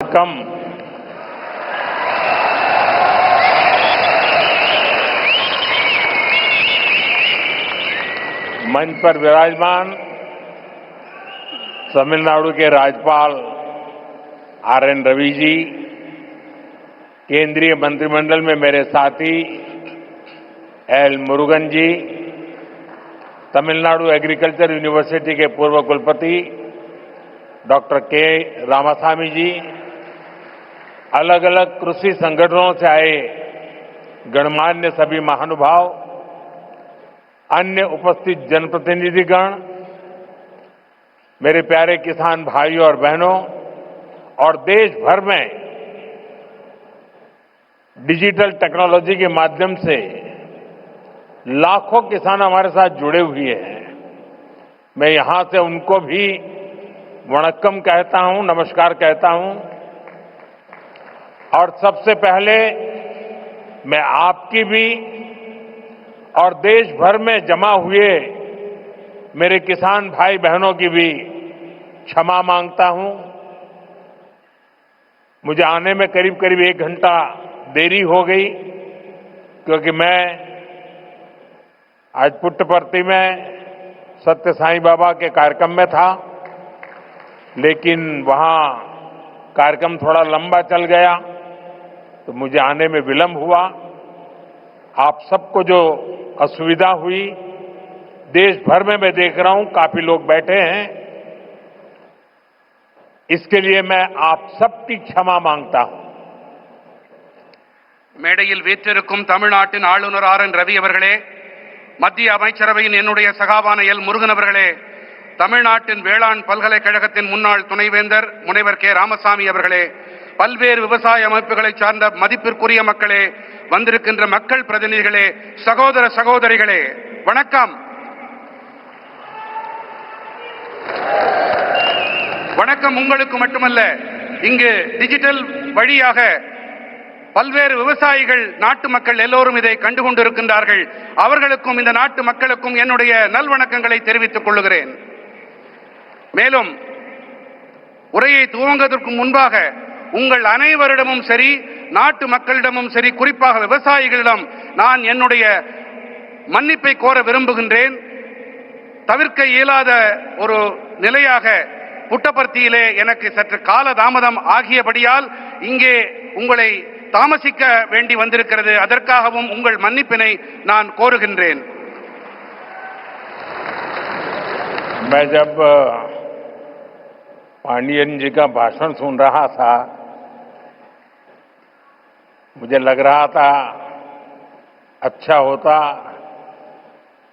वणक्कम। मंच पर विराजमान तमिलनाडु के राज्यपाल आर.एन. रवि जी, केंद्रीय मंत्रिमंडल में मेरे साथी एल. मुरुगन जी, तमिलनाडु एग्रीकल्चर यूनिवर्सिटी के पूर्व कुलपति डॉक्टर के. रामासामी जी, अलग अलग कृषि संगठनों से आए गणमान्य सभी महानुभाव, अन्य उपस्थित जनप्रतिनिधिगण, मेरे प्यारे किसान भाइयों और बहनों और देश भर में डिजिटल टेक्नोलॉजी के माध्यम से लाखों किसान हमारे साथ जुड़े हुए हैं। मैं यहां से उनको भी वणक्कम कहता हूं, नमस्कार कहता हूं। और सबसे पहले मैं आपकी भी और देश भर में जमा हुए मेरे किसान भाई बहनों की भी क्षमा मांगता हूं। मुझे आने में करीब करीब 1 घंटा देरी हो गई, क्योंकि मैं आज पुट्टपर्ती में सत्य साईं बाबा के कार्यक्रम में था, लेकिन वहां कार्यक्रम थोड़ा लंबा चल गया तो मुझे आने में विलंब हुआ। आप सबको जो असुविधा हुई, देश भर में मैं देख रहा हूं काफी लोग बैठे हैं, इसके लिए मैं आप सबकी क्षमा मांगता हूं। மேடையில் வீற்றிருக்கும் தமிழ்நாட்டின் ஆளுநர் ஆர்.என். ரவி அவர்களே, மத்திய அமைச்சரவையின் என்னுடைய சகாவான எல். முருகன் அவர்களே, தமிழ்நாட்டின் வேளாண் பல்கலைக்கழகத்தின் முன்னாள் துணைவேந்தர் முனைவர் கே. ராமசாமி அவர்களே, பல்வேறு விவசாய அமைப்புகளை சார்ந்த மதிப்பிற்குரிய மக்களே, வந்திருக்கின்ற மக்கள் பிரதிநிதிகளே, சகோதர சகோதரிகளே, வணக்கம். வணக்கம் உங்களுக்கு மட்டுமல்ல, இங்கு டிஜிட்டல் வழியாக பல்வேறு விவசாயிகள், நாட்டு மக்கள் எல்லோரும் இதை கண்டுகொண்டிருக்கின்றார்கள். அவர்களுக்கும் இந்த நாட்டு மக்களுக்கும் என்னுடைய நல்வணக்கங்களை தெரிவித்துக் கொள்கிறேன். மேலும் உரையை துவங்குவதற்கு முன்பாக உங்கள் அனைவரிடமும் சரி, நாட்டு மக்களிடமும் சரி, குறிப்பாக விவசாயிகளிடம் நான் என்னுடைய மன்னிப்பை கோர விரும்புகின்றேன். தவிர்க்க இயலாத ஒரு நிலையாக புட்டபர்த்தியிலே எனக்கு சற்று கால தாமதம் ஆகியபடியால் இங்கே உங்களை தாமசிக்க வேண்டி வந்திருக்கிறது. அதற்காகவும் உங்கள் மன்னிப்பினை நான் கோருகின்றேன். मैं जब पांडियन जी का भाषण सुन रहा था, मुझे लग रहा था अच्छा होता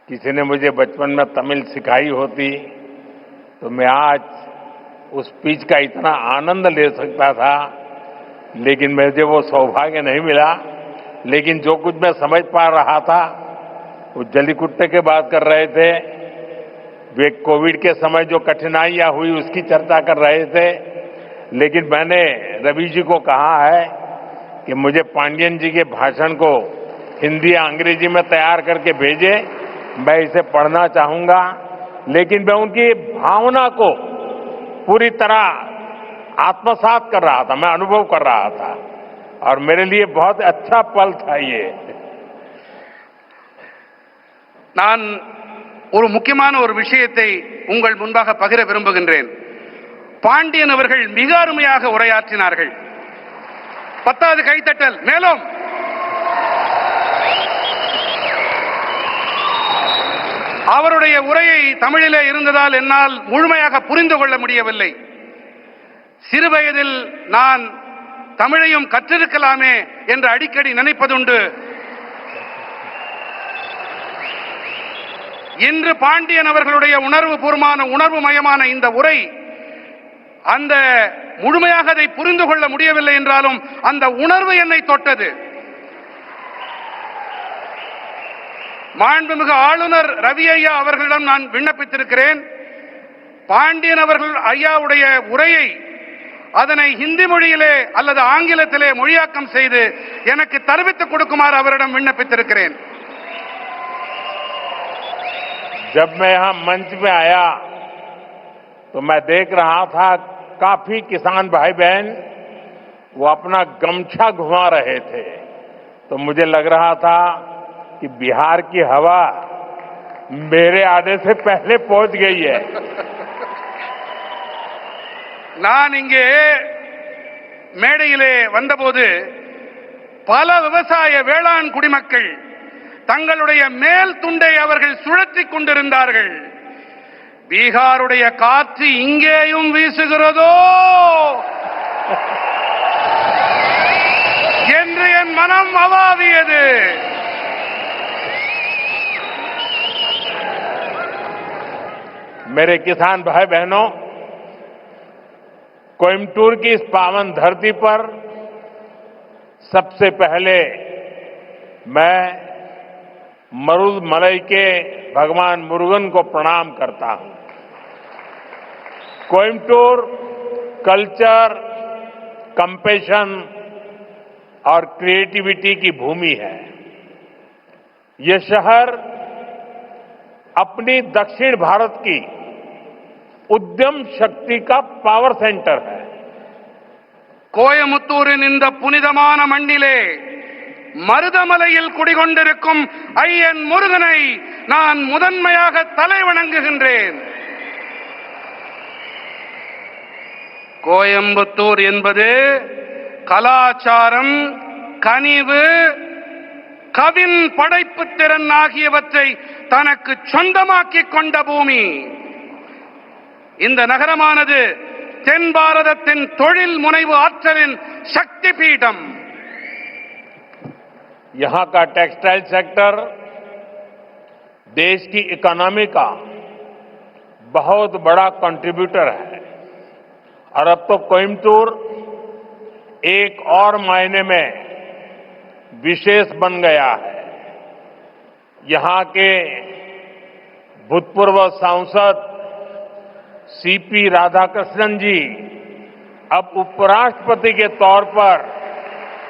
किसी ने मुझे बचपन में तमिल सिखाई होती तो मैं आज उस स्पीच का इतना आनंद ले सकता था, लेकिन मुझे वो सौभाग्य नहीं मिला। लेकिन जो कुछ मैं समझ पा रहा था, वो जलीकुट्टे की बात कर रहे थे, वे कोविड के समय जो कठिनाइयां हुई उसकी चर्चा कर रहे थे। लेकिन मैंने रवि जी को कहा है कि मुझे पांडियन जी के भाषण को हिंदी या अंग्रेजी में तैयार करके भेजे, मैं इसे पढ़ना चाहूंगा। लेकिन मैं उनकी भावना को पूरी तरह आत्मसात कर रहा था, मैं अनुभव कर रहा था, और मेरे लिए बहुत अच्छा पल था ये। நான் ஒரு முக்கியமான ஒரு விஷயத்தை உங்கள் முன்பாக பகிர விரும்புகின்றேன். பாண்டியன் அவர்கள் மிக அருமையாக உரையாற்றினார்கள். 10வது கைத்தட்டல். மேலும் அவருடைய உரையை தமிழிலே இருந்ததால் என்னால் முழுமையாக புரிந்து கொள்ள முடியவில்லை. சிறுவயதில் நான் தமிழையும் கற்றிருக்கலாமே என்று அடிக்கடி நினைப்பதுண்டு. இன்று பாண்டியன் அவர்களுடைய உணர்வு மயமான இந்த உரை, அந்த முழுமையாக அதை புரிந்து கொள்ள முடியவில்லை என்றாலும் அந்த உணர்வு என்னை தொட்டது. மாண்புமிகு ஆளுநர் ரவி ஐயா அவர்களிடம் நான் விண்ணப்பித்திருக்கிறேன். பாண்டியன் அவர்கள் ஐயாவுடைய உரையை அதனை ஹிந்தி மொழியிலே அல்லது ஆங்கிலத்திலே மொழியாக்கம் செய்து எனக்கு தெரிவித்துக் கொடுக்குமாறு அவரிடம் விண்ணப்பித்திருக்கிறேன். जब मैं यहां मंच में आया तो मैं देख रहा था काफी किसान भाई बहन वो अपना गमछा घुमा रहे थे, तो मुझे लग रहा था कि बिहार की हवा मेरे आने से पहले पहुंच गई है। நான் இங்கே மேடையிலே வந்தபோது பல விவசாய வேளாண் குடிமக்கள் தங்களுடைய மேல் துண்டை அவர்கள் சுழற்றிக் கொண்டிருந்தார்கள். பீகாருடைய காற்று இங்கேயும் வீசுகிறதோ என்று என் மனம் அவாவியது. मेरे किसान भाई बहनों, कोयम्बटूर की इस पावन धरती पर सबसे पहले मैं मरुदमलई के भगवान मुरुगन को प्रणाम करता हूं। कोयम्बटूर कल्चर, कंपैशन और क्रिएटिविटी की भूमि है। ये शहर अपनी दक्षिण भारत की उद्यम शक्ति का पावर सेंटर है। கோயமுத்தூரின் இந்த புனிதமான மண்ணிலே மருதமலையில் குடிகொண்டிருக்கும் ஐயன் முருகனை நான் முதன்மையாக தலை வணங்குகின்றேன். கோயம்புத்தூர் என்பது கலாச்சாரம், கனிவு, கவின் படைப்பு திறன் ஆகியவற்றை தனக்கு சொந்தமாக்கிக் கொண்ட பூமி. இந்த நகரமானது தென் பாரதத்தின் தொழில் முனைவு ஆற்றலின் சக்தி பீடம். यहां का टेक्सटाइल सेक्टर देश की इकोनॉमी का बहुत बड़ा कंट्रीब्यूटर है और अब तो कोयम्बटूर एक और मायने में विशेष बन गया है। यहां के भूतपूर्व सांसद सीपी राधाकृष्णन जी अब उपराष्ट्रपति के तौर पर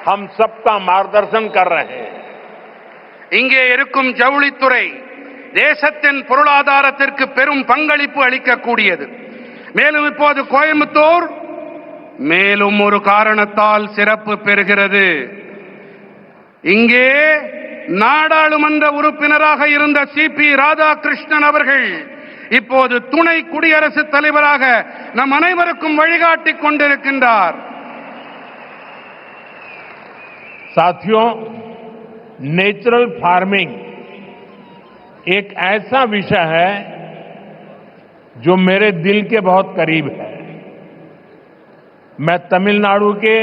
हम सबका मार्गदर्शन कर रहे हैं। இங்கே இருக்கும் ஜவுளித்துறை தேசத்தின் பொருளாதாரத்திற்கு பெரும் பங்களிப்பு அளிக்கக்கூடியது. மேலும் இப்போது கோயம்புத்தூர் மேலும் ஒரு காரணத்தால் சிறப்பு பெறுகிறது. இங்கே நாடாளுமன்ற உறுப்பினராக இருந்த சிபி ராதாகிருஷ்ணன் அவர்கள் இப்போது துணை குடியரசுத் தலைவராக நம் அனைவருக்கும் வழிகாட்டிக் கொண்டிருக்கின்றார். साथियों, नेचुरल फार्मिंग एक ऐसा विषय है जो मेरे दिल के बहुत करीब है। मैं तमिलनाडु के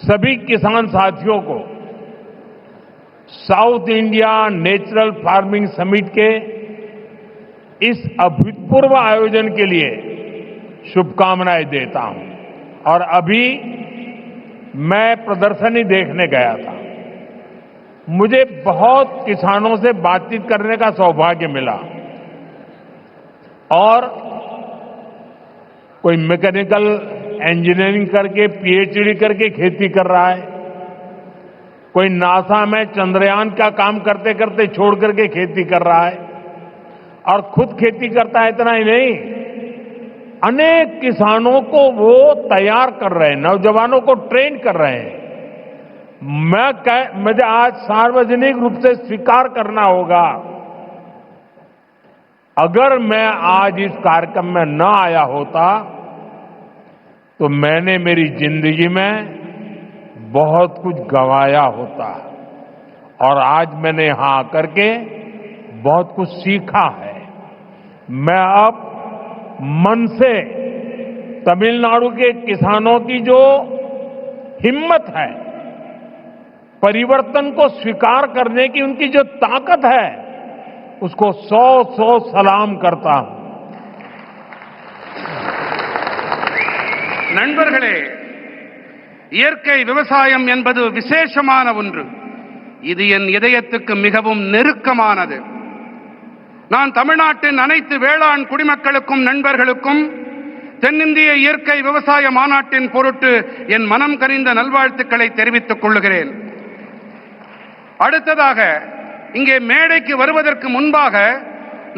सभी किसान साथियों को south India natural farming summit के इस अभूतपूर्व आयोजन के लिए शुभकामनाएं देता हूं। और अभी मैं प्रदर्शनी देखने गया था। मुझे बहुत किसानों से बातचीत करने का सौभाग्य मिला और कोई मैकेनिकल इंजीनियरिंग करके पीएचडी करके खेती कर रहा है, कोई नासा में चंद्रयान का काम करते करते छोड़ करके खेती कर रहा है और खुद खेती करता है। इतना ही नहीं, अनेक किसानों को वो तैयार कर रहे हैं, नौजवानों को ट्रेन कर रहे हैं। मुझे आज सार्वजनिक रूप से स्वीकार करना होगा, अगर मैं आज इस कार्यक्रम में न आया होता तो मैंने मेरी जिंदगी में बहुत कुछ गंवाया होता और आज मैंने यहां आकर के बहुत कुछ सीखा है। मैं अब मन से तमिलनाडु के किसानों की जो हिम्मत है, परिवर्तन को स्वीकार करने की उनकी जो ताकत है, उसको 100 सलाम करता हूं। நண்பர்களே, இயற்கை விவசாயம் என்பது விசேஷமான ஒன்று. இது என் இதயத்துக்கு மிகவும் நெருக்கமானது. நான் தமிழ்நாட்டின் அனைத்து வேளாண் குடிமக்களுக்கும் நண்பர்களுக்கும் தென்னிந்திய இயற்கை விவசாய மாநாட்டின் பொருட்டு என் மனம் கனிந்த நல்வாழ்த்துக்களை தெரிவித்துக் கொள்கிறேன். அடுத்ததாக, இங்கே மேடைக்கு வருவதற்கு முன்பாக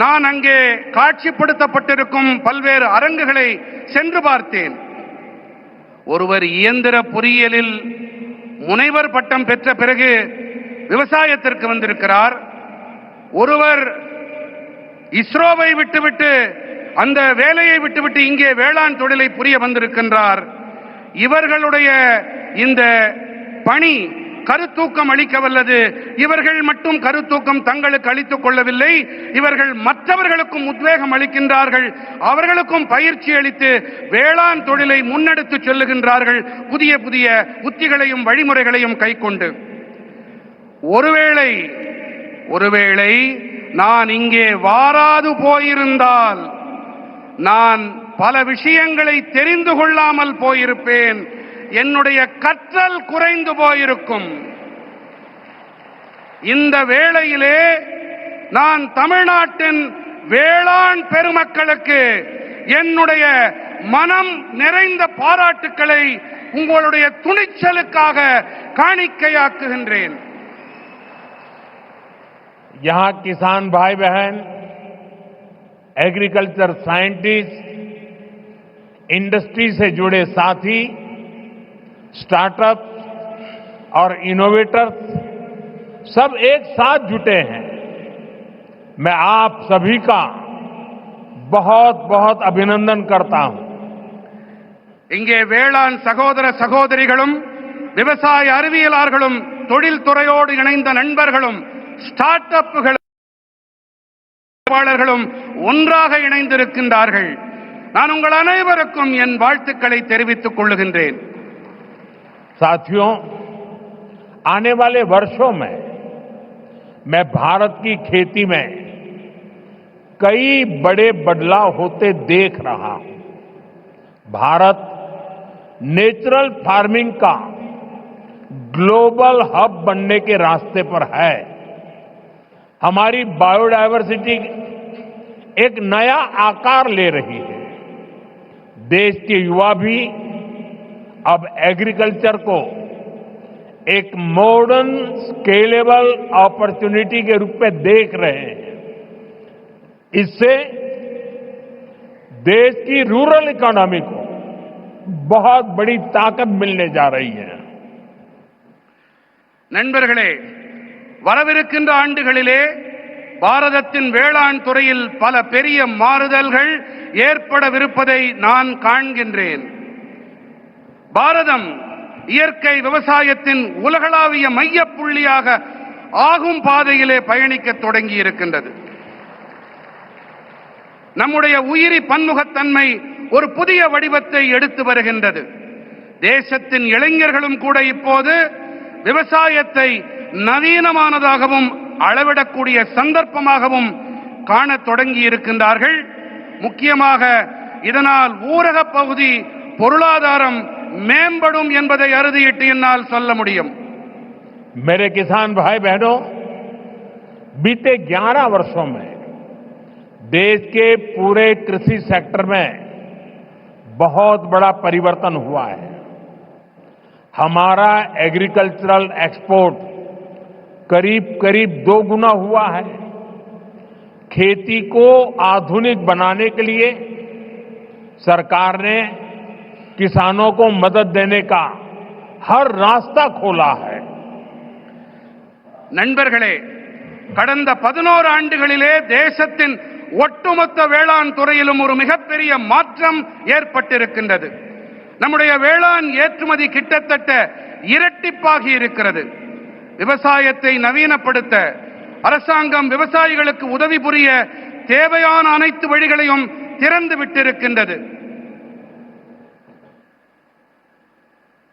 நான் அங்கே காட்சிப்படுத்தப்பட்டிருக்கும் பல்வேறு அரங்குகளை சென்று பார்த்தேன். ஒருவர் இயந்திர பொறியியலில் முனைவர் பட்டம் பெற்ற பிறகு விவசாயத்திற்கு வந்திருக்கிறார். ஒருவர் இஸ்ரோவை விட்டுவிட்டு அந்த வேலையை விட்டுவிட்டு இங்கே வேளாண் தொழிலை புரிய வந்திருக்கின்றார். இவர்களுடைய இந்த பணி கருத்தூக்கம் அளிக்க வல்லது. இவர்கள் மட்டும் கருத்தூக்கம் தங்களுக்கு அளித்துக் கொள்ளவில்லை, இவர்கள் மற்றவர்களுக்கும் உத்வேகம் அளிக்கின்றார்கள், அவர்களுக்கும் பயிற்சி அளித்து வேளாண் தொழிலை முன்னெடுத்து செல்லுகின்றார்கள், புதிய புதிய உத்திகளையும் வழிமுறைகளையும் கைக்கொண்டு. ஒருவேளை நான் இங்கே வாராது போயிருந்தால் நான் பல விஷயங்களை தெரிந்து கொள்ளாமல் போயிருப்பேன், என்னுடைய கற்றல் குறைந்து போயிருக்கும். இந்த வேளையிலே நான் தமிழ்நாட்டின் வேளாண் பெருமக்களுக்கு என்னுடைய மனம் நிறைந்த பாராட்டுக்களை உங்களுடைய துணிச்சலுக்காக காணிக்கையாக்குகின்றேன். यहां किसान भाई बहन, एग्रीकल्चर साइंटिस्ट, इंडस्ट्री से जुड़े साथी, स्टार्टअप और इनोवेटर्स सब एक साथ जुटे हैं. मैं आप सभी का बहुत बहुत अभिनंदन करता हूं. இங்கே வேளாண் சகோதர சகோதரிகளும் விவசாய அறிவியலாளர்களும் தொழில் துறையோடு இணைந்த நண்பர்களும் ஸ்டார்ட் அப்களும் ஒன்றாக இணைந்திருக்கின்றார்கள். நான் உங்கள் அனைவருக்கும் என் வாழ்த்துக்களை தெரிவித்துக் கொள்ளுகின்றேன். साथियों, आने वाले वर्षों में मैं भारत की खेती में कई बड़े बदलाव होते देख रहा हूं. भारत नेचुरल फार्मिंग का ग्लोबल हब बनने के रास्ते पर है. हमारी बायोडायवर्सिटी एक नया आकार ले रही है. देश के युवा भी अब एग्रीकल्चर को एक मॉडर्न स्केलेबल अपॉर्चुनिटी के रूप में देख रहे हैं. इससे देश की रूरल इकोनॉमी को बहुत बड़ी ताकत मिलने जा रही है. நண்பர்களே, வரவிருக்கின்ற ஆண்டுகளிலே பாரதத்தின் வேளாண் துறையில் பல பெரிய மாறுதல்கள் ஏற்படவிருப்பதை நான் காண்கின்றேன். பாரதம் இயற்கை விவசாயத்தின் உலகளாவிய மையப்புள்ளியாக ஆகும் பாதையிலே பயணிக்க தொடங்கி இருக்கின்றது. நம்முடைய உயிரி பன்முகத்தன்மை ஒரு புதிய வடிவத்தை எடுத்து வருகின்றது. தேசத்தின் இளைஞர்களும் கூட இப்போது விவசாயத்தை நவீனமானதாகவும் அளவிடக்கூடிய சந்தர்ப்பமாகவும் காணத் தொடங்கி இருக்கின்றார்கள். முக்கியமாக இதனால் ஊரக பகுதி பொருளாதாரம் மேம்படும் என்பதை அறுதியிட்டு என்னால் சொல்ல முடியும். मेरे किसान भाई बहनों, बीते 11 वर्षों में देश के पूरे कृषि सेक्टर में बहुत बड़ा परिवर्तन हुआ है. हमारा एग्रीकल्चरल एक्सपोर्ट करीब करीब 2 गुना हुआ है. खेती को आधुनिक बनाने के लिए सरकार ने किसानों को मदद देने का हर रास्ता खोला है. நண்பர்களே, கடந்த 11 ஆண்டுகளிலே தேசத்தின் ஒட்டுமொத்த வேளாண் துறையிலும் ஒரு மிகப்பெரிய மாற்றம் ஏற்பட்டிருக்கின்றது. நம்முடைய வேளாண் ஏற்றுமதி கிட்டத்தட்ட இரட்டிப்பாகி இருக்கிறது. விவசாயத்தை நவீனப்படுத்த அரசாங்கம் விவசாயிகளுக்கு உதவி புரிய தேவையான அனைத்து வழிகளையும் திறந்து விட்டிருக்கின்றது.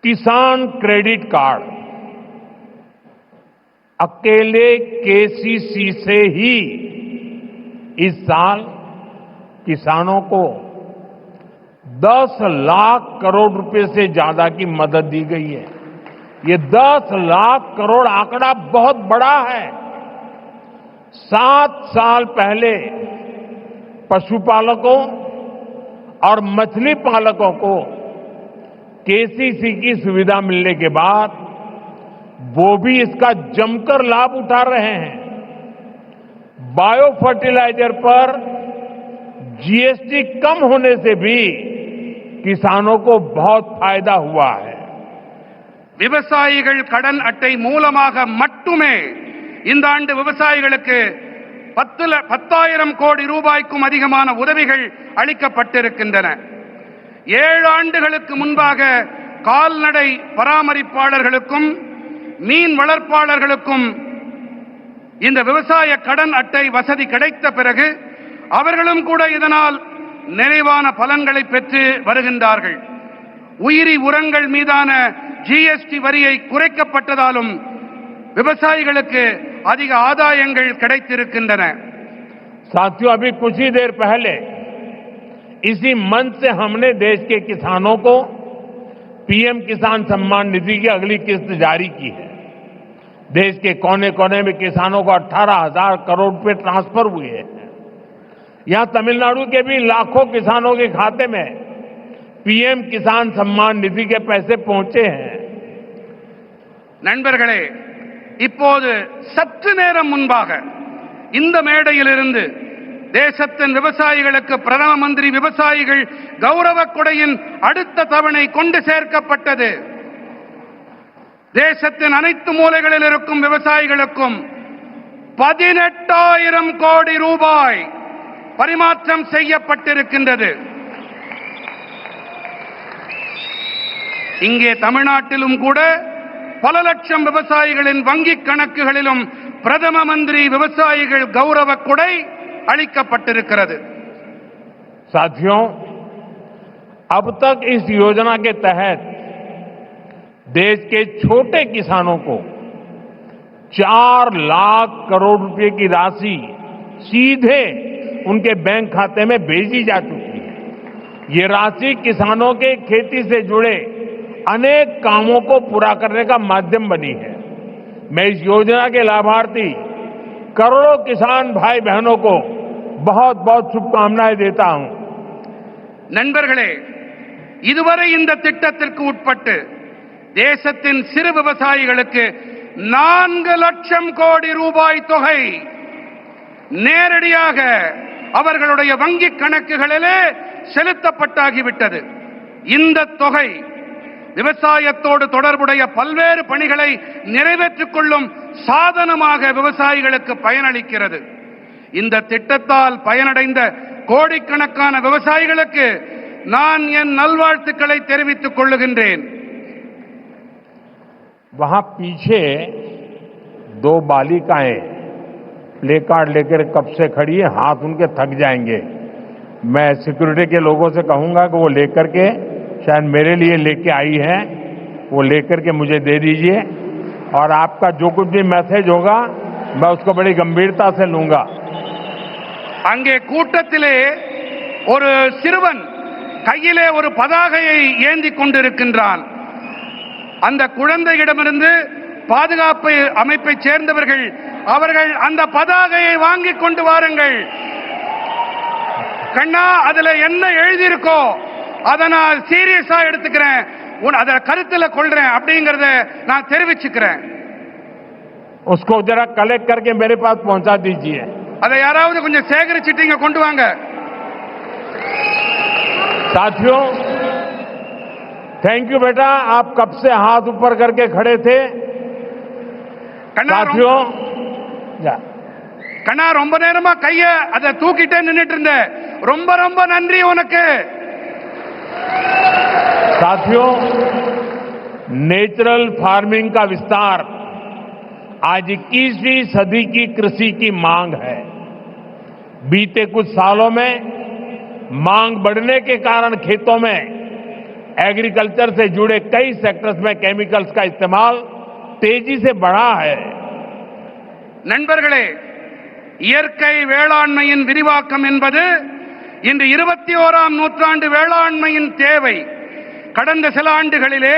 किसान क्रेडिट कार्ड अकेले केसीसी से ही इस साल किसानों को 10 लाख करोड़ रुपए से ज्यादा की मदद दी गई है. ये 10 लाख करोड़ आंकड़ा बहुत बड़ा है. 7 साल पहले पशुपालकों और मछली पालकों को केसीसी की सुविधा मिलने के बाद वो भी इसका जमकर लाभ उठा रहे हैं. बायो फर्टिलाइजर पर जीएसटी कम होने से भी किसानों को बहुत फायदा हुआ है। விவசாயிகள் கடன் அட்டை மூலமாக மட்டுமே இந்த ஆண்டு விவசாயிகளுக்கு 10,000 கோடி ரூபாய்க்கும் அதிகமான உதவிகள் அளிக்கப்பட்டிருக்கின்றன. 7 ஆண்டுகளுக்கு முன்பாக கால்நடை பராமரிப்பாளர்களுக்கும் மீன் வளர்ப்பாளர்களுக்கும் இந்த விவசாய கடன் அட்டை வசதி கிடைத்த பிறகு அவர்களும் கூட இதனால் நிறைவான பலன்களை பெற்று வருகின்றார்கள். உயிரி உரங்கள் மீதான ஜிஎஸ்டி வரியை குறைக்கப்பட்டதாலும் விவசாயிகளுக்கு அதிக ஆதாயங்கள் கிடைத்திருக்கின்றன. साथियों, अभी कुछ ही देर पहले इसी मंच से हमने देश के किसानों को पीएम किसान सम्मान निधि की अगली किस्त जारी की है। देश के कोने कोने में किसानों को 18,000 करोड़ रुपए ट्रांसफर हुए हैं। यहां तमिलनाडु के भी लाखों किसानों के खाते में पीएम किसान सम्मान निधि के पैसे पहुंचे हैं। நண்பர்களே, இப்போது சற்று நேரம் முன்பாக இந்த மேடையிலிருந்து தேசத்தின் விவசாயிகளுக்கு பிரதம மந்திரி விவசாயிகள் கௌரவ கொடையின் அடுத்த தவணை கொண்டு சேர்க்கப்பட்டது. தேசத்தின் அனைத்து மூலைகளில் இருக்கும் விவசாயிகளுக்கும் 18,000 கோடி ரூபாய் பரிமாற்றம் செய்யப்பட்டிருக்கின்றது. இங்கே தமிழ்நாட்டிலும் கூட பல லட்சம் விவசாயிகளின் வங்கிக் கணக்குகளிலும் பிரதம மந்திரி விவசாயிகள் கௌரவ கொடை அளிக்கப்பட்டிருக்கிறது. साथियों, अब तक इस योजना के तहत देश के छोटे किसानों को 4 लाख करोड़ रुपए की राशि सीधे उनके बैंक खाते में भेजी जा चुकी है। ये राशि किसानों के खेती से जुड़े अनेक कामों को पूरा करने का माध्यम बनी है। मैं इस योजना के लाभार्थी करोड़ों किसान भाई बहनों को बहुत बहुत शुभकामनाएं देता हूं। நண்பர்களே, இதுவரை இந்த திட்டத்திற்கு உட்பட்டு தேசத்தின் சிறு விவசாயிகளுக்கு 4 லட்சம் கோடி ரூபாய் தொகை நேரடியாக அவர்களுடைய வங்கிக் கணக்குகளிலே செலுத்தப்பட்டாகிவிட்டது. இந்த தொகை விவசாயத்தோடு தொடர்புடைய பல்வேறு பணிகளை நிறைவேற்றிக் கொள்ளும் சாதனமாக விவசாயிகளுக்கு பயனளிக்கிறது. இந்த திட்டத்தால் பயனடைந்த கோடிக்கணக்கான விவசாயிகளுக்கு நான் என் நல்வாழ்த்துக்களை தெரிவித்துக் கொள்ளுகின்றேன். वहां पीछे 2 बालिकाएं प्ले कार्ड लेकर कब से खड़ी है, हाथ उनके थक जाएंगे। मैं सिक्योरिटी के लोगों से कहूंगा कि वो लेकर के, शायद मेरे लिए लेके आई है, वो लेकर के मुझे दे दीजिए और आपका जो कुछ भी मैसेज होगा मैं उसको बड़ी गंभीरता से लूंगा। அங்கே கூட்டத்திலே ஒரு சிறுவன் கையிலே ஒரு பதாகையை ஏந்தி கொண்டிருக்கின்றான். அந்த குழந்தையிடமிருந்து பாதுகாப்பு அமைப்பை சேர்ந்தவர்கள் அவர்கள் அந்த பதாகையை வாங்கி கொண்டு வாருங்கள். கண்ணா, அதுல என்ன எழுதியிருக்கோ அதை நான் சீரியஸா எடுத்துக்கிறேன், அதை கருத்துல கொள்றேன் அப்படிங்கறத நான் தெரிவிச்சுக்கிறேன். उसको जरा कलेक्ट करके मेरे पास पहुंचा दीजिए. அதை யாராவது கொஞ்சம் சேகரிச்சுட்டு இங்க கொண்டு வாங்க. साथियों, थैंक यू बेटा, आप कब से हाथ ऊपर करके खड़े थे. साथियों, கண்ணா, ரொம்ப நேரமா கைய அதை தூக்கிட்டே நின்னுட்டு இருந்த, ரொம்ப ரொம்ப நன்றி உனக்கு. साथियों, नेचुरल फार्मिंग का विस्तार आज 21वीं सदी की कृषि की मांग है. बीते कुछ सालों में मांग बढ़ने के कारण खेतों में एग्रीकल्चर से जुड़े कई सेक्टर्स में केमिकल्स का इस्तेमाल तेजी से बढ़ा है. நண்பர்களே, இயற்கை வேளாண்மையின் விரிவாக்கம் என்பது இன்று 21ஆம் நூற்றாண்டு வேளாண்மையின் தேவை. கடந்த சில ஆண்டுகளிலே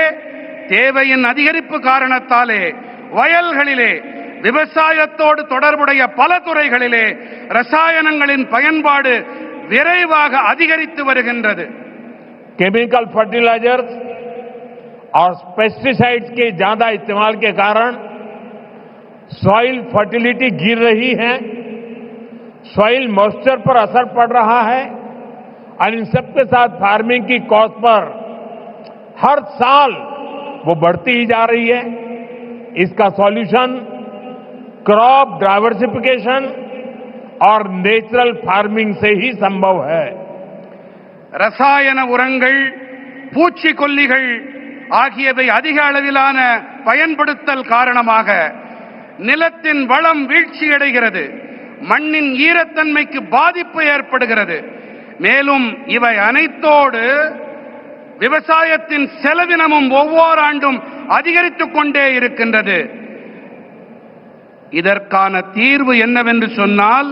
தேவையின் அதிகரிப்பு காரணத்தாலே வயல்களிலே விவசாயத்தோடு தொடர்புடைய பல துறைகளிலே ரசாயனங்களின் பயன்பாடு விரைவாக அதிகரித்து வருகின்றது. केमिकल फर्टिलाइजर्स और पेस्टिसाइड्स के ज्यादा इस्तेमाल के कारण सॉइल फर्टिलिटी गिर रही है, सॉइल मॉइस्चर पर असर पड़ रहा है और इन सबके साथ फार्मिंग की कॉस्ट पर हर साल वो बढ़ती ही जा रही है। इसका सॉल्यूशन क्रॉप डाइवर्सिफिकेशन और नेचुरल फार्मिंग से ही संभव है। ரசாயன உரங்கள், பூச்சிக்கொல்லிகள் ஆகியவை அதிக அளவிலான பயன்படுத்தல் காரணமாக நிலத்தின் வளம் வீழ்ச்சியடைகிறது, மண்ணின் ஈரத்தன்மைக்கு பாதிப்பு ஏற்படுகிறது. மேலும் இவை அனைத்தோடு விவசாயத்தின் செலவினமும் ஒவ்வொரு ஆண்டும் அதிகரித்துக் கொண்டே இருக்கின்றது. இதற்கான தீர்வு என்னவென்று சொன்னால்,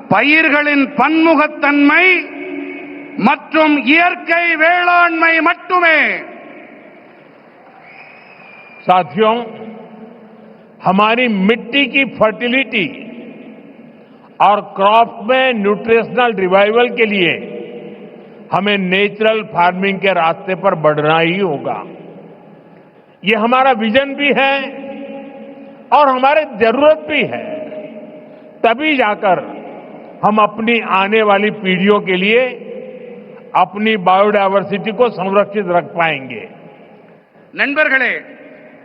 பயிர்களின் பன்முகத்தன்மை மற்றும் இயற்கை வேளாண்மை மட்டுமே. साथियों, हमारी मिट्टी की फर्टिलिटी और क्रॉप में न्यूट्रिशनल रिवाइवल के लिए हमें नेचुरल फार्मिंग के रास्ते पर बढ़ना ही होगा। ये हमारा विजन भी है और हमारी जरूरत भी है। तभी जाकर हम अपनी आने वाली पीढ़ियों के लिए अपनी बायोडायवर्सिटी को संरक्षित रख पाएंगे। நண்பர்களே,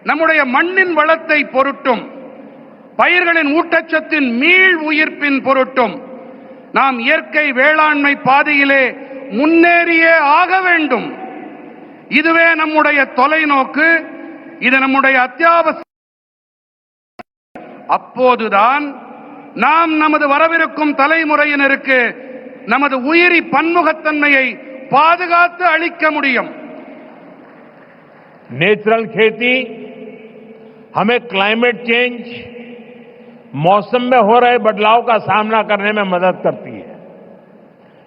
நம்முடைய மண்ணின் வளத்தை பொருட்டும் பயிர்களின் ஊட்டச்சத்தின் மீள் உயிர்ப்பின் பொருட்டும் நாம் இயற்கை வேளாண்மை பாதையிலே முன்னேறியே ஆக வேண்டும். இதுவே நம்முடைய தொலைநோக்கு, இது நம்முடைய அத்தியாவசிய. அப்போதுதான் நாம் நமது வரவிருக்கும் தலைமுறையினருக்கு நமது உயிரி பன்முகத்தன்மையை பாதுகாத்து அளிக்க முடியும். नेचुरल खेती हमें क्लाइमेट चेंज, मौसम में हो रहे बदलाव का सामना करने में मदद करती है।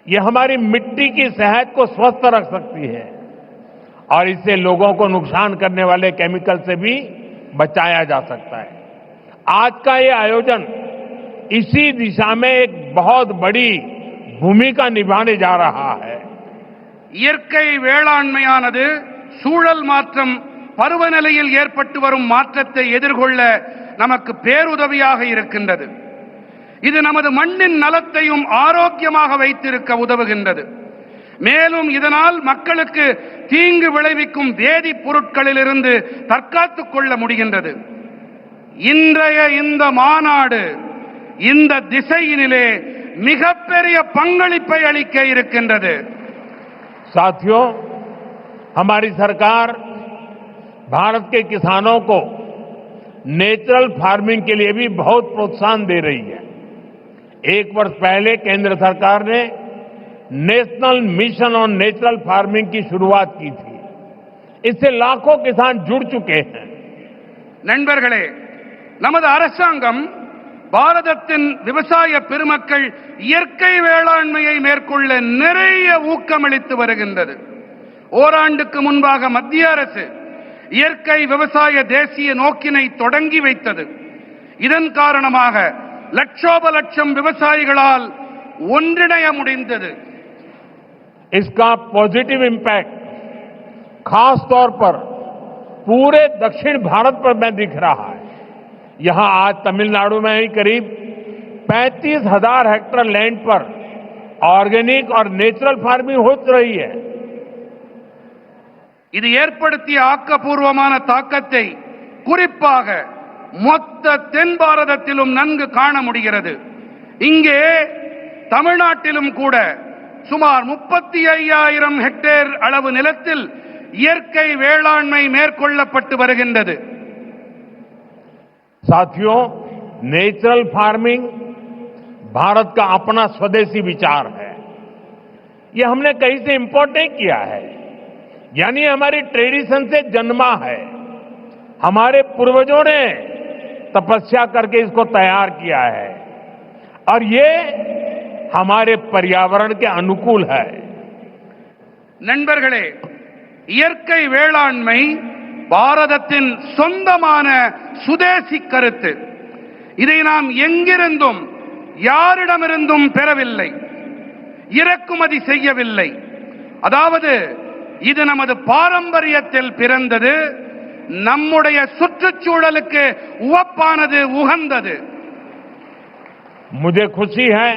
ये हमारी मिट्टी की सेहत को स्वस्थ रख सकती है और इससे लोगों को नुकसान करने वाले केमिकल से भी बचाया जा सकता है। आज का ये आयोजन इसी दिशा में एक बहुत बड़ी भूमिका निभाने जा रहा है। இயற்கை வேளாண்மையானது சூழல் மாற்றம், பருவநிலையில் ஏற்பட்டு வரும் மாற்றத்தை எதிர்கொள்ள நமக்கு பேருதவியாக இருக்கின்றது. இது நமது மண்ணின் நலத்தையும் ஆரோக்கியமாக வைத்திருக்க உதவுகின்றது. மேலும் இதனால் மக்களுக்கு தீங்கு விளைவிக்கும் வேதிப் பொருட்களிலிருந்து தற்காத்துக் கொள்ள முடிகின்றது. இன்றைய இந்த மாநாடு இந்த திசையினிலே மிகப்பெரிய பங்களிப்பை அளிக்க இருக்கின்றது. साथियों, हमारी सरकार भारत के किसानों को नेचुरल फार्मिंग के लिए भी बहुत प्रोत्साहन दे रही है। एक वर्ष पहले केंद्र सरकार ने national mission on natural farming की शुरुआत की थी। इससे लाखों किसान जुड़ चुके हैं। நண்பர்களே, நமது அரசாங்கம் பாரதத்தின் விவசாய பெருமக்கள் இயற்கை வேளாண்மையை மேற்கொள்ள நிறைய ஊக்கமளித்து வருகின்றது. ஓராண்டுக்கு முன்பாக மத்திய அரசு இயற்கை விவசாய தேசிய நோக்கினை தொடங்கி வைத்தது. இதன் காரணமாக லட்சோப லட்சம் விவசாயிகளால் ஒன்றிணைய முடிந்தது. इसका पॉजिटिव इम्पैक्ट खास तौर पर पूरे दक्षिण भारत पर में दिख रहा है। यहां आज तमिलनाडु में ही करीब 35,000 हेक्टेयर लैंड पर ऑर्गेनिक और नेचुरल फार्मिंग हो रही है। இது ஏற்படுத்திய ஆக்கப்பூர்வமான தாக்கத்தை குறிப்பாக மொத்த தென் பாரதத்திலும் நன்கு காண முடிகிறது. இங்கே தமிழ்நாட்டிலும் கூட சுமார் 35,000 ஹெக்டேர் அளவு நிலத்தில் இயற்கை வேளாண்மை மேற்கொள்ளப்பட்டு வருகின்றது. साथियों, नेचुरल फार्मिंग भारत का अपना स्वदेशी विचार है। ये हमने कहीं से इंपोर्ट नहीं किया है, यानी हमारी ट्रेडिशन से जन्मा है। हमारे पूर्वजों ने तपस्या करके इसको तैयार किया है और ये हमारे पर्यावरण के अनुकूल है। நண்பர்களே, இயற்கை வேளாண்மை பாரதத்தின் சொந்தமான சுதேசி கருத்து. இதை நாம் எங்கிருந்தும் யாரிடமிருந்தும் பெறவில்லை, இறக்குமதி செய்யவில்லை. அதாவது இது நமது பாரம்பரியத்தில் பிறந்தது, நம்முடைய சுற்றுச்சூழலுக்கு உவப்பானது, உகந்தது. मुझे खुशी है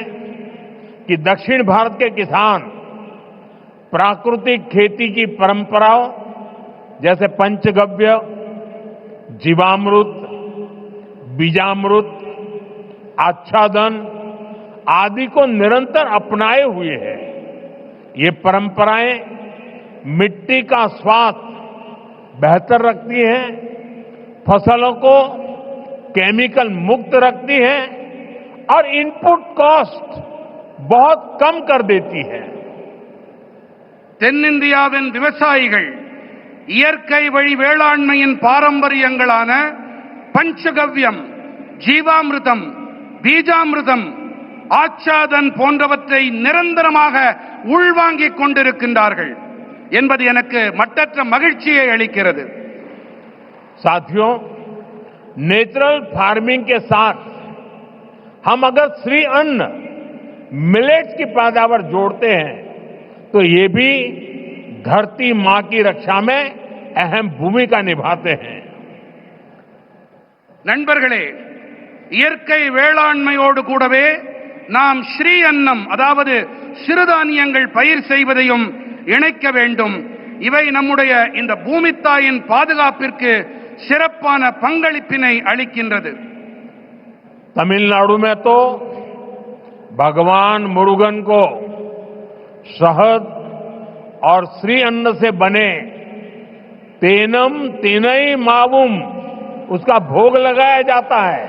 कि दक्षिण भारत के किसान प्राकृतिक खेती की परंपराओं जैसे पंचगव्य, जीवामृत, बीजामृत, आच्छादन आदि को निरंतर अपनाए हुए है। ये परंपराएं मिट्टी का स्वास्थ्य बेहतर रखती हैं, फसलों को केमिकल मुक्त रखती हैं और इनपुट कॉस्ट बहुत कम कर देती है। தென்னிந்தியாவின் விவசாயிகள் இயற்கை வழி வேளாண்மையின் பாரம்பரியங்களான பஞ்சகவ்யம், ஜீவாமிர்தம், பீஜாமிர்தம், ஆச்சாதன் போன்றவற்றை நிரந்தரமாக உள்வாங்கிக் கொண்டிருக்கின்றார்கள் என்பது எனக்கு மட்டற்ற மகிழ்ச்சியை அளிக்கிறது। साथियों, नेचुरल फार्मिंग के साथ हम अगर श्री अन्न मिलेट्स की पैदावार जोड़ते हैं तो ये भी धरती मां की रक्षा में अहम भूमिका निभाते हैं। நண்பர்களே, இயற்கை வேளாண்மையோடு கூடவே நாம் ஸ்ரீ அன்னம் அதாவது சிறுதானியங்கள் பயிர் செய்வதையும் இணைக்க வேண்டும்। இவை நம்முடைய இந்த பூமித்தாயின் பாதுகாப்பிற்கு சிறப்பான பங்களிப்பினை அளிக்கின்றது। तमिलनाडु में तो भगवान मुरुगन को शहद और श्री अन्न से बने तेनम तिनई मावुम उसका भोग लगाया जाता है।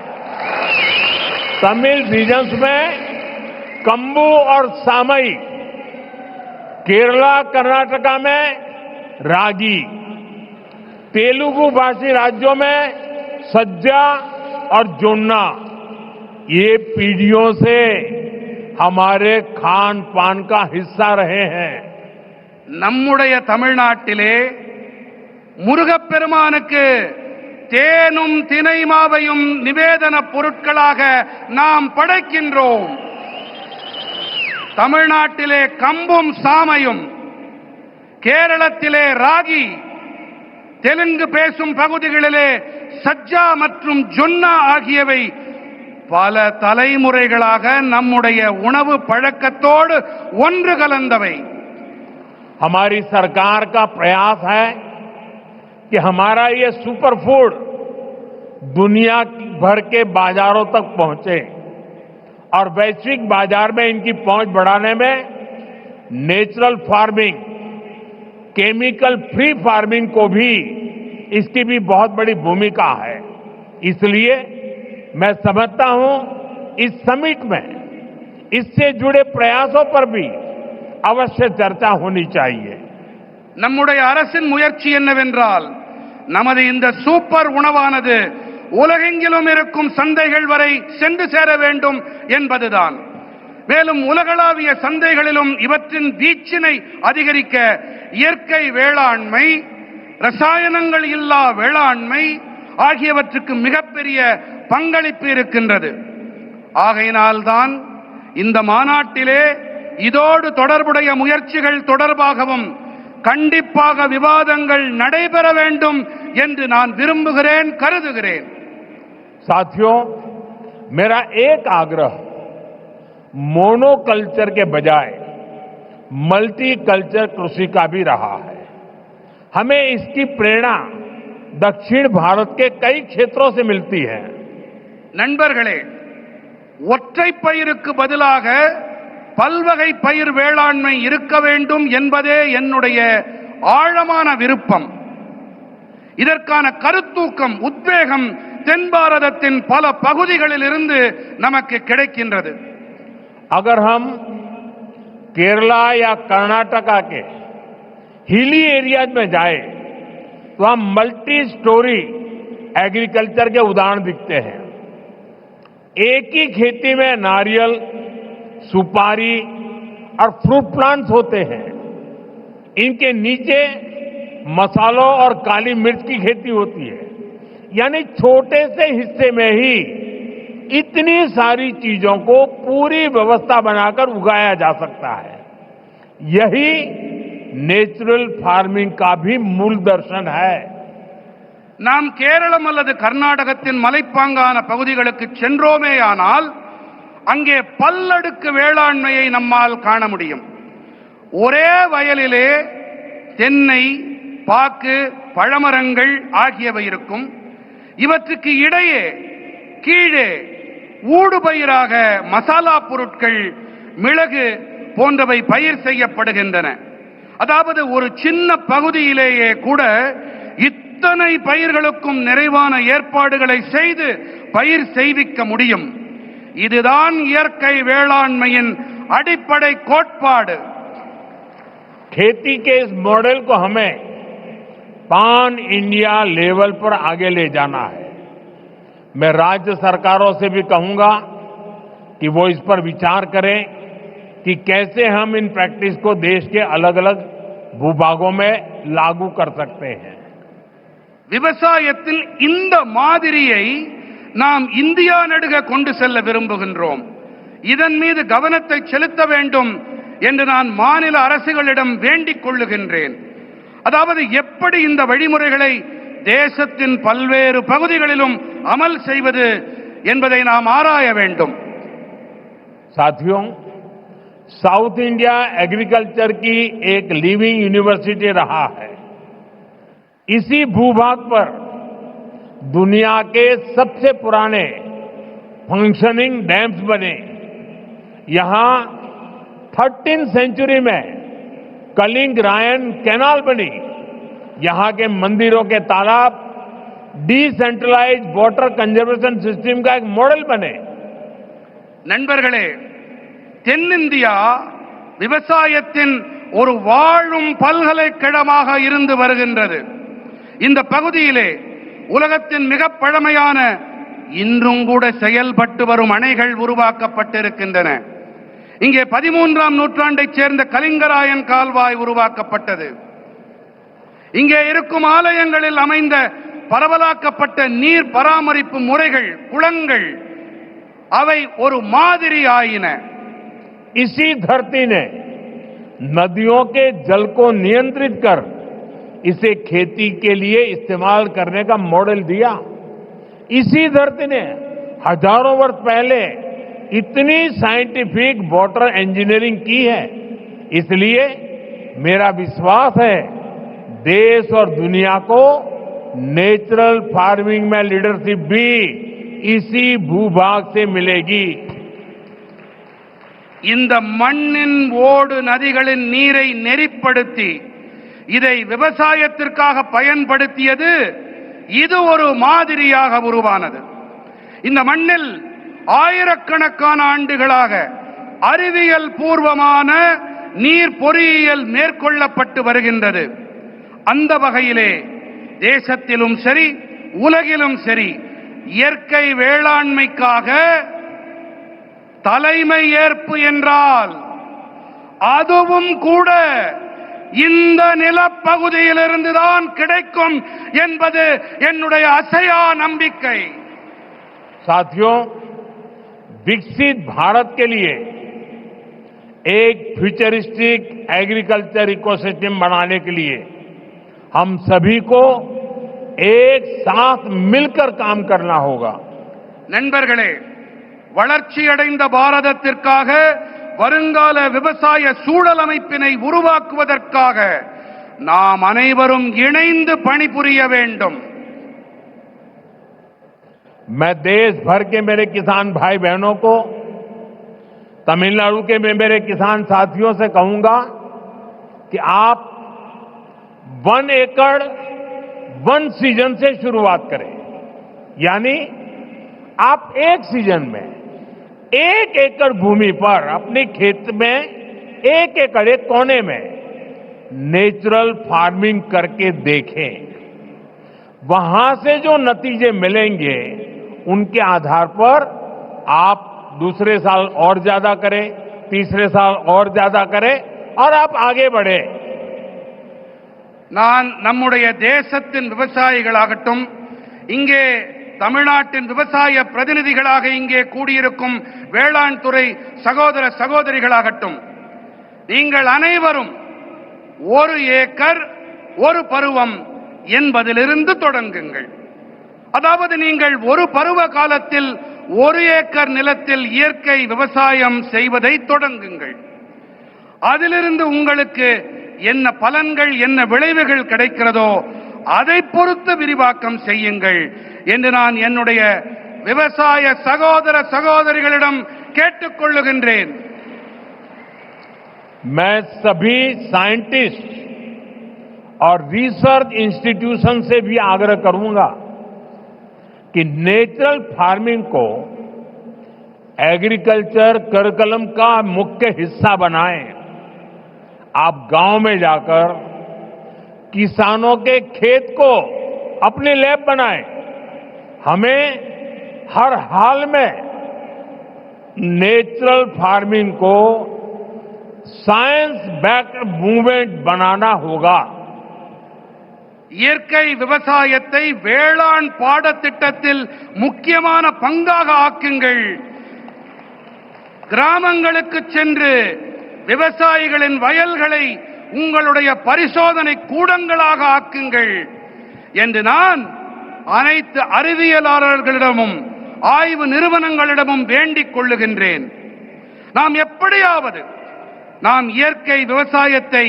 तमिल रीजन्स में कंबू और सामई, केरला कर्नाटका में रागी, तेलुगु भाषी राज्यों में सज्जा और जोन्ना ये पीढ़ियों से हमारे खान पान का हिस्सा रहे हैं। நம்முடைய தமிழ்நாட்டிலே முருகப்பெருமானுக்கு தேனும் தினைமாவையும் நிவேதன பொருட்களாக நாம் படைக்கின்றோம்। தமிழ்நாட்டிலே கம்பும் சாமையும், கேரளத்திலே ராகி, தெலுங்கு பேசும் பகுதிகளிலே சஜ்ஜா மற்றும் ஜொன்னா ஆகியவை பல தலைமுறைகளாக நம்முடைய உணவு பழக்கத்தோடு ஒன்று கலந்தவை। हमारी सरकार का प्रयास है कि हमारा ये सुपर फूड दुनिया भर के बाजारों तक पहुंचे और वैश्विक बाजार में इनकी पहुंच बढ़ाने में natural farming, chemical free farming को भी इसकी भी बहुत बड़ी भूमिका है। इसलिए मैं समझता हूं इस समिट में इससे जुड़े प्रयासों पर भी अवश्य चर्चा होनी चाहिए। நம்முடைய அரசின் முயற்சி என்னவென்றால் நமது இந்த சூப்பர் உணவானது உலகெங்கிலும் இருக்கும் சந்தைகள் வரை சென்று சேர வேண்டும் என்பதுதான்। மேலும் உலகளாவிய சந்தைகளிலும் இவற்றின் வீச்சினை அதிகரிக்க இயற்கை வேளாண்மை, ரசாயனங்கள் இல்லா வேளாண்மை ஆகியவற்றுக்கு மிகப்பெரிய பங்களிப்பு இருக்கின்றது। ஆகையினால்தான் இந்த மாநாட்டிலே இதோடு தொடர்புடைய முயற்சிகள் தொடர்பாகவும் கண்டிப்பாக விவாதங்கள் நடைபெற வேண்டும் என்று நான் விரும்புகிறேன், கருதுகிறேன்। साथियों, मेरा एक आग्रह मोनोकल्चर के बजाय मल्टी कल्चर कृषि का भी रहा है। हमें इसकी प्रेरणा दक्षिण भारत के कई क्षेत्रों से मिलती है। நண்பர்களே, ஒற்றை பயிருக்கு பதிலாக பல்வகை பயிர் வேளாண்மை இருக்க வேண்டும் என்பதே என்னுடைய ஆழமான விருப்பம்। இதற்கான கருத்தூக்கம், உத்வேகம் தென் பாரதத்தின் பல பகுதிகளில் இருந்து நமக்கு கிடைக்கின்றது। अगर हम केरला या कर्नाटका के हिली एरियाज में जाए तो हम मल्टी स्टोरी एग्रीकल्चर के उदाहरण दिखते हैं। एक ही खेती में नारियल, सुपारी और फ्रूट प्लांट्स होते हैं। इनके नीचे मसालों और काली मिर्च की खेती होती है। यानी छोटे से हिस्से में ही इतनी सारी चीजों को पूरी व्यवस्था बनाकर उगाया जा सकता है। यही नेचुरल फार्मिंग का भी मूल दर्शन है। நாம் கேரளம் அல்லது கர்நாடகத்தின் மலைப்பாங்கான பகுதிகளுக்கு சென்றோமேயானால் அங்கே பல்லடுக்கு வேளாண்மையை நம்மால் காண முடியும்। ஒரே வயலிலே தென்னை, பாக்கு, பழமரங்கள் ஆகியவை இருக்கும். இவற்றுக்கு இடையே கீழே ஊடுபயிராக மசாலா பொருட்கள், மிளகு போன்றவை பயிர் செய்யப்படுகின்றன. அதாவது ஒரு சின்ன பகுதியிலேயே கூட இத்தனை பயிர்களுக்கும் நிறைவான ஏற்பாடுகளை செய்து பயிர் செய்விக்க முடியும். இதுதான் இயற்கை வேளாண்மையின் அடிப்படை கோட்பாடு. खेती के इस मॉडल को हमें पान इंडिया लेवल पर आगे ले जाना है. मैं राज्य सरकारों से भी कहूंगा कि वो इस पर विचार करें कि कैसे हम इन प्रैक्टिस को देश के अलग अलग भूभागों में लागू कर सकते हैं. விவசாயத்தில் இந்த மாதிரியை நாம் இந்தியா நடுக கொண்டு செல்ல விரும்புகின்றோம். இதன் மீது கவனத்தை செலுத்த வேண்டும் என்று நான் மாநில அரசுகளிடம் வேண்டிக் கொள்ளுகின்றேன். அதாவது எப்படி இந்த வழிமுறைகளை தேசத்தின் பல்வேறு பகுதிகளிலும் அமல் செய்வது என்பதை நாம் ஆராய வேண்டும். साथियों, साउथ इंडिया एग्रीकल्चर की एक लिविंग यूनिवर्सिटी रहा है. इसी भूभाग पर दुनिया के सबसे पुराने फंक्शनिंग डैम्स बने. यहां 13वीं सेंचुरी में कलिंग रायन कैनाल बनी. यहां के मंदिरों के तालाब डिसेंट्रलाइज्ड वाटर कंजर्वेशन सिस्टम का एक मॉडल बने. நண்பர்களே, தென்னிந்தியா விவசாயத்தின் ஒரு வாழும் பல்கலைக்கழகமாக இருந்து வருகின்றது. இந்த பகுதியிலே உலகத்தின் மிக பழமையான, இன்றும் கூட செயல்பட்டு வரும் அணைகள் உருவாக்கப்பட்டிருக்கின்றன. இங்கே 13ஆம் நூற்றாண்டைச் சேர்ந்த கலிங்கராயன் கால்வாய் உருவாக்கப்பட்டது. இங்கே இருக்கும் ஆலயங்களில் அமைந்த பரவலாக்கப்பட்ட நீர் பராமரிப்பு முறைகள், குளங்கள், அவை ஒரு மாதிரி ஆயின. इसी धरती ने नदियों के जल को नियंत्रित कर इसे खेती के लिए इस्तेमाल करने का मॉडल दिया. इसी धरती ने हजारों वर्ष पहले इतनी साइंटिफिक वाटर इंजीनियरिंग की है. इसलिए मेरा विश्वास है देश और दुनिया को नेचुरल फार्मिंग में लीडरशिप भी इसी भूभाग से मिलेगी. இந்த மண்ணின் ஓடு நதிகளின் நீரை நெறிப்படுத்தி இதை விவசாயத்திற்காக பயன்படுத்தியது இது ஒரு மாதிரியாக உருவானது. இந்த மண்ணில் ஆயிரக்கணக்கான ஆண்டுகளாக அறிவியல் பூர்வமான நீர் பொறியியல் மேற்கொள்ளப்பட்டு வருகின்றது. அந்த வகையிலே தேசத்திலும் சரி, உலகிலும் சரி, இயற்கை வேளாண்மைக்காக தலைமை ஏற்பு என்றால் அதுவும் கூட இந்த நிலப்பகுதியிலிருந்துதான் கிடைக்கும் என்பது என்னுடைய அசையா நம்பிக்கை. साथियों, विकसित भारत के लिए एक फ्यूचरिस्टिक एग्रीकल्चर इकोसिस्टम बनाने के लिए हम सभी को एक साथ मिलकर काम करना होगा. நண்பர்களே, வளர்ச்சியடைந்த பாரதத்திற்காக வருங்கால விவசாய சூழல் அமைப்பினை உருவாக்குவதற்காக நாம் அனைவரும் இணைந்து பணிபுரிய வேண்டும். मैं देश भर के मेरे किसान भाई बहनों को, तमिलनाडु के मेरे किसान साथियों से कहूंगा कि आप 1 एकड़ 1 सीजन से शुरुआत करें. यानी आप एक सीजन में 1 एकड़ भूमि पर अपने खेत में 1 एकड़, एक कोने में नेचुरल फार्मिंग करके देखें. वहां से जो नतीजे मिलेंगे उनके आधार पर आप दूसरे साल और ज्यादा करें, तीसरे साल और ज्यादा करें और आप आगे बढ़े. நான் நம்முடைய தேசத்தின் விவசாயிகளாகட்டும், இங்கே தமிழ்நாட்டின் விவசாய பிரதிநிதிகளாக இங்கே கூடியிருக்கும் வேளாண் துறை சகோதர சகோதரிகளாகட்டும், நீங்கள் அனைவரும் 1 ஏக்கர் 1 பருவம் என்பதிலிருந்து தொடங்குங்கள். அதாவது நீங்கள் ஒரு பருவ காலத்தில் 1 ஏக்கர் நிலத்தில் இயற்கை விவசாயம் செய்வதை தொடங்குங்கள். அதிலிருந்து உங்களுக்கு என்ன பலன்கள் என்ன விளைவுகள் கிடைக்கிறதோ அதை பொறுத்து விரிவாக்கம் செய்யுங்கள் என்று நான் என்னுடைய விவசாய சகோதர சகோதரிகளிடம் கேட்டுக்கொள்ளுகின்றேன். मैं सभी साइंटिस्ट और रिसर्च इंस्टीट्यूशन से भी आग्रह करूंगा कि नेचुरल फार्मिंग को एग्रीकल्चर करिकुलम का मुख्य हिस्सा बनाएं। आप गांव में जाकर किसानों के खेत को अपनी लैब बनाएं। हमें हर हाल में नेचुरल फार्मिंग को साइंस बैक्ड मूवमेंट बनाना होगा. இயற்கை விவசாயத்தை வேளாண் பாடத்திட்டத்தில் முக்கியமான பங்காக ஆக்குங்கள். கிராமங்களுக்கு சென்று விவசாயிகளின் வயல்களை உங்களுடைய பரிசோதனை கூடங்களாக ஆக்குங்கள் என்று நான் அனைத்து அறிவியலாளர்களிடமும் ஆய்வு நிறுவனங்களிடமும் வேண்டிக் கொள்ளுகின்றேன். நாம் எப்படியாவது நாம் இயற்கை விவசாயத்தை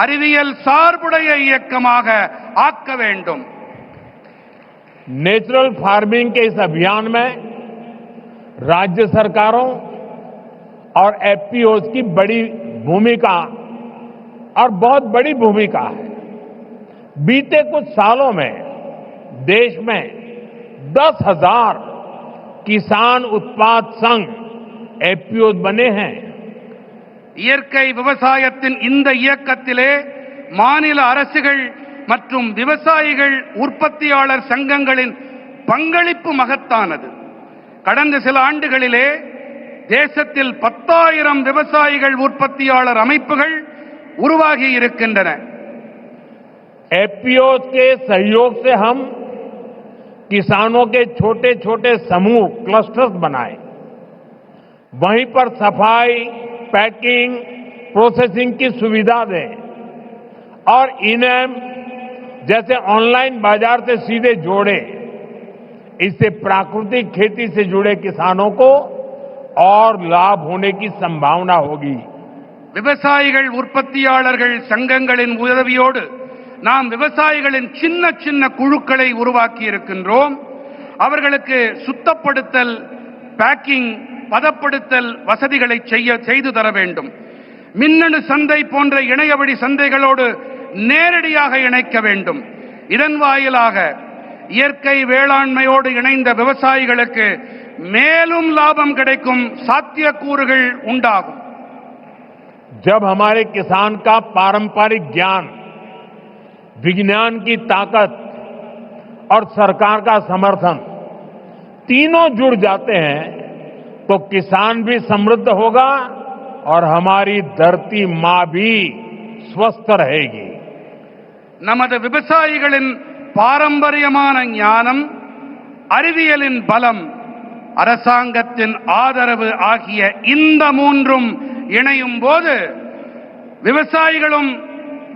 அறிவியல் சார்புடைய இயக்கமாக ஆக்க வேண்டும். नेचुरल फार्मिंग के इस अभियान में राज्य सरकारों और एफपीओज की बड़ी भूमिका और बहुत बड़ी भूमिका है. बीते कुछ सालों में देश में 10,000 किसान उत्पाद संघ एफपीओज बने हैं. இயற்கை விவசாயத்தின் இந்த இயக்கத்திலே மாநில அரசுகள் மற்றும் விவசாயிகள் உற்பத்தியாளர் சங்கங்களின் பங்களிப்பு மகத்தானது. கடந்த சில ஆண்டுகளிலே தேசத்தில் 10,000 விவசாயிகள் உற்பத்தியாளர் அமைப்புகள் உருவாகி இருக்கின்றன. एफपीओज के सहयोग से हम किसानों के छोटे छोटे समूह क्लस्टर्स बनाए. वहीं पर सफाई, पैकिंग, प्रोसेसिंग की सुविधा दें और इनेम जैसे ऑनलाइन बाजार से सीधे जोड़े. इससे प्राकृतिक खेती से जुड़े किसानों को और लाभ होने की संभावना होगी. விவசாயிகள் உற்பத்தியாளர்கள் சங்கங்களின் உதவியோடு நாம் விவசாயிகளின் சின்ன சின்ன குழுக்களை உருவாக்கி இருக்கின்றோம். அவர்களுக்கு சுத்தப்படுத்தல், பேக்கிங், பதப்படுத்தல் வசதிகளை செய்து தர வேண்டும். மின்னணு சந்தை போன்ற இணையவழி சந்தைகளோடு நேரடியாக இணைக்க வேண்டும். இதன் வாயிலாக இயற்கை வேளாண்மையோடு இணைந்த விவசாயிகளுக்கு மேலும் லாபம் கிடைக்கும் சாத்தியக்கூறுகள் உண்டாகும். जब हमारे किसान का पारंपरिक ज्ञान, विज्ञान की ताकत और सरकार का समर्थन तीनों जुड़ जाते हैं तो किसान भी समृद्ध होगा और हमारी धरती मां भी स्वस्थ रहेगी. நமது விவசாயிகளின் பாரம்பரியமான ஞானம், அறிவியலின் பலம், அரசாங்கத்தின் ஆதரவு ஆகிய இந்த மூன்றும் இணையும் போது விவசாயிகளும்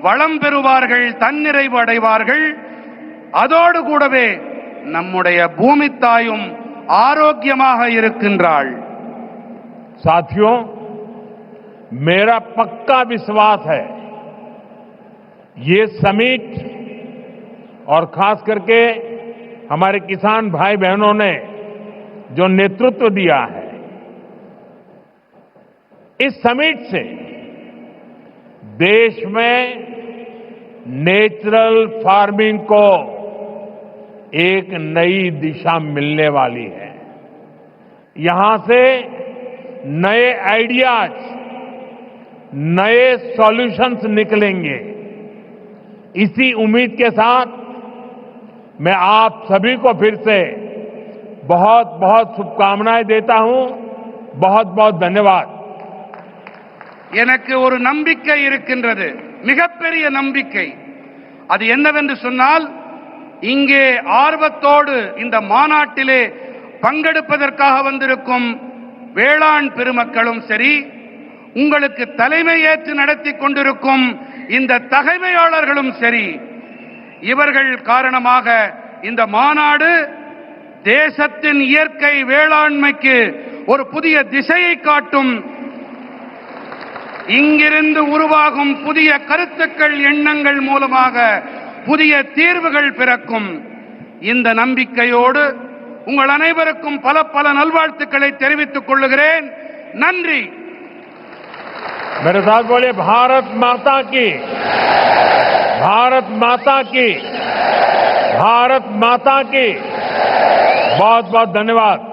வளம் பெறுவார்கள், தன்னிறைவு அடைவார்கள். அதோடு கூடவே நம்முடைய பூமி தாயும் ஆரோக்கியமாக இருக்கின்றாள். साथियों, मेरा पक्का विश्वास है ये समिट और खास करके हमारे किसान भाई बहनों ने जो नेतृत्व दिया है, इस समिट से देश में नेचुरल फार्मिंग को एक नई दिशा मिलने वाली है. यहां से नए आइडियाज, नए सॉल्यूशंस निकलेंगे. इसी उम्मीद के साथ मैं आप सभी को फिर से बहुत बहुत शुभकामनाएं देता हूं. बहुत बहुत धन्यवाद. எனக்கு ஒரு நம்பிக்கை இருக்கின்றது, மிகப்பெரிய நம்பிக்கை. அது என்னவென்று சொன்னால், இங்கே ஆர்வத்தோடு இந்த மாநாட்டிலே பங்கெடுப்பதற்காக வந்திருக்கும் வேளாண் பெருமக்களும் சரி, உங்களுக்கு தலைமை ஏற்று நடத்தி கொண்டிருக்கும் இந்த தகைமையாளர்களும் சரி, இவர்கள் காரணமாக இந்த மாநாடு தேசத்தின் இயற்கை வேளாண்மைக்கு ஒரு புதிய திசையை காட்டும். இங்கிருந்து உருவாகும் புதிய கருத்துக்கள், எண்ணங்கள் மூலமாக புதிய தீர்வுகள் பிறக்கும். இந்த நம்பிக்கையோடு உங்கள் அனைவருக்கும் பல பல நல்வாழ்த்துக்களை தெரிவித்துக் கொள்கிறேன். நன்றி. मेरे साथ बोलिए भारत माता की, भारत माता की, भारत माता की. बहुत बहुत धन्यवाद.